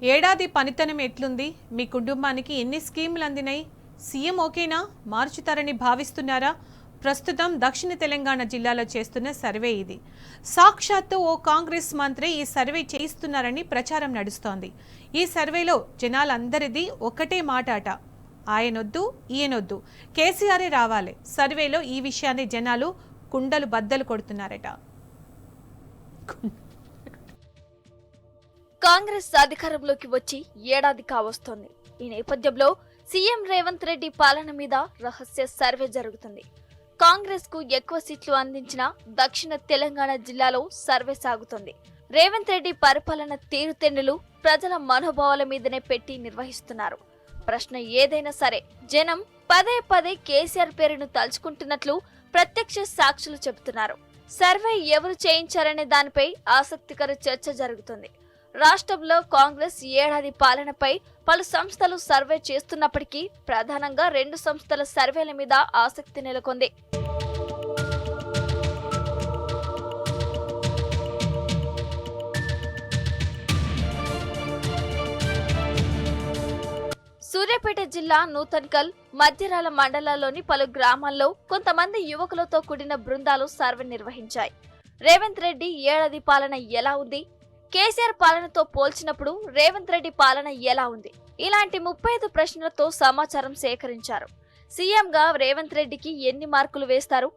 ఏడాది పనితనం ఎట్లుంది? మీ కుటుంబానికి ఎన్ని స్కీములు అందినాయి? సీఎం ఓకేనా? మార్చుతారని భావిస్తున్నారా? ప్రస్తుతం దక్షిణ తెలంగాణ జిల్లాలో చేస్తున్న సర్వే ఇది. సాక్షాత్తు ఓ కాంగ్రెస్ మంత్రి ఈ సర్వే చేయిస్తున్నారని ప్రచారం నడుస్తోంది. ఈ సర్వేలో జనాలందరిది ఒకటే మాట అట, ఆయనొద్దు ఈయనొద్దు, కేసీఆరే రావాలి. సర్వేలో ఈ విషయాన్ని జనాలు కుండలు బద్దలు కొడుతున్నారట. కాంగ్రెస్ అధికారంలోకి వచ్చి ఏడాది కావస్తోంది. ఈ నేపథ్యంలో సీఎం రేవంత్ రెడ్డి పాలన మీద రహస్య సర్వే జరుగుతుంది. కాంగ్రెస్ కు ఎక్కువ సీట్లు అందించిన దక్షిణ తెలంగాణ జిల్లాలో సర్వే సాగుతోంది. రేవంత్ రెడ్డి పరిపాలన తీరుతెన్నులు ప్రజల మనోభావాల మీదనే పెట్టి నిర్వహిస్తున్నారు. ప్రశ్న ఏదైనా సరే జనం పదే పదే కేసీఆర్ పేరును తలుచుకుంటున్నట్లు ప్రత్యక్ష సాక్షులు చెబుతున్నారు. సర్వే ఎవరు చేయించారనే దానిపై ఆసక్తికర చర్చ జరుగుతుంది. రాష్ట్రంలో కాంగ్రెస్ ఏడాది పాలనపై పలు సంస్థలు సర్వే చేస్తున్నప్పటికీ ప్రధానంగా 2 సంస్థల సర్వేల మీద ఆసక్తి నెలకొంది. సూర్యాపేట జిల్లా నూతన్కల్, మధ్యరాల మండలాల్లోని పలు గ్రామాల్లో కొంతమంది యువకులతో కూడిన బృందాలు సర్వే నిర్వహించాయి. రేవంత్ రెడ్డి ఏడాది పాలన ఎలా ఉంది, కేసీఆర్ పాలనతో పోల్చినప్పుడు రేవంత్ రెడ్డి పాలన ఎలా ఉంది, ఇలాంటి 35 ప్రశ్నలతో సమాచారం సేకరించారు. సీఎంగా రేవంత్ రెడ్డికి ఎన్ని మార్కులు వేస్తారు,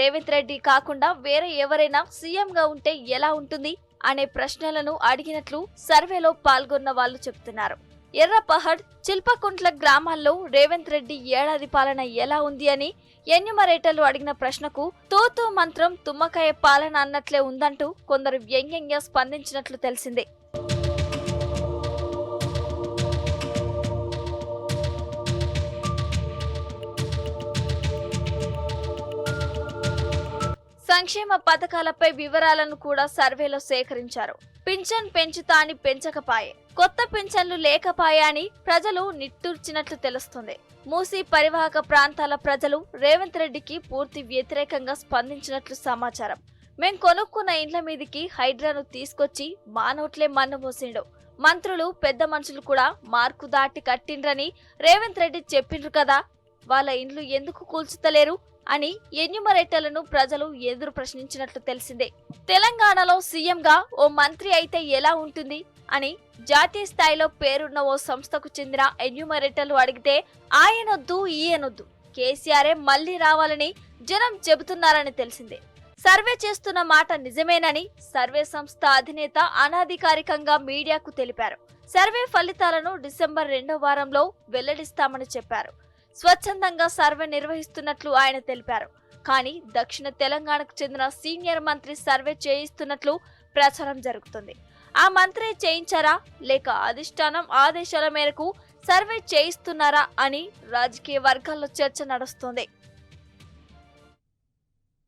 రేవంత్ రెడ్డి కాకుండా వేరే ఎవరైనా సీఎంగా ఉంటే ఎలా ఉంటుంది అనే ప్రశ్నలను అడిగినట్లు సర్వేలో పాల్గొన్న వాళ్ళు చెబుతున్నారు. ఎర్రపహడ్, చిల్పకుంట్ల గ్రామాల్లో రేవంత్ రెడ్డి ఏడాది పాలన ఎలా ఉంది అని ఎన్యూమరేటర్లు అడిగిన ప్రశ్నకు తూతూ మంత్రం తుమ్మకాయ పాలన అన్నట్లే ఉందంటూ కొందరు వ్యంగ్యంగా స్పందించినట్లు తెలిసిందే. సంక్షేమ పథకాలపై వివరాలను కూడా సర్వేలో సేకరించారు. పింఛన్ పెంచుతా అని పెంచకపాయే, కొత్త పింఛన్లు లేకపాయే అని ప్రజలు నిట్టూర్చినట్లు తెలుస్తుంది. మూసీ పరివాహక ప్రాంతాల ప్రజలు రేవంత్ రెడ్డికి పూర్తి వ్యతిరేకంగా స్పందించినట్లు సమాచారం. మేం కొనుక్కున్న ఇండ్ల మీదికి హైడ్రాను తీసుకొచ్చి మానోట్లే మన్నబోసిండు, మంత్రులు పెద్ద మనుషులు కూడా మార్కు దాటి కట్టిండ్రని రేవంత్ రెడ్డి చెప్పిండ్రు కదా, వాళ్ళ ఇండ్లు ఎందుకు కూల్చుతలేరు అని ఎన్యూమరేటర్లను ప్రజలు ఎదురు ప్రశ్నించినట్లు తెలిసిందే. తెలంగాణలో సీఎంగా ఓ మంత్రి అయితే ఎలా ఉంటుంది అని జాతీయ స్థాయిలో పేరున్న ఓ సంస్థకు చెందిన ఎన్యూమరేటర్లు అడిగితే ఆయనొద్దు ఈయనొద్దు, కేసీఆరే మళ్లీ రావాలని జనం చెబుతున్నారని తెలిసిందే. సర్వే చేస్తున్న మాట నిజమేనని సర్వే సంస్థ అధినేత అనధికారికంగా మీడియాకు తెలిపారు. సర్వే ఫలితాలను డిసెంబర్ 2వ వారంలో వెల్లడిస్తామని చెప్పారు. స్వచ్ఛందంగా సర్వే నిర్వహిస్తున్నట్లు ఆయన తెలిపారు. కానీ దక్షిణ తెలంగాణకు చెందిన సీనియర్ మంత్రి సర్వే చేయిస్తున్నట్లు ప్రచారం జరుగుతుంది. ఆ మంత్రి చేయించారా లేక అధిష్టానం ఆదేశాల మేరకు సర్వే చేయిస్తున్నారా అని రాజకీయ వర్గాల్లో చర్చ నడుస్తోంది.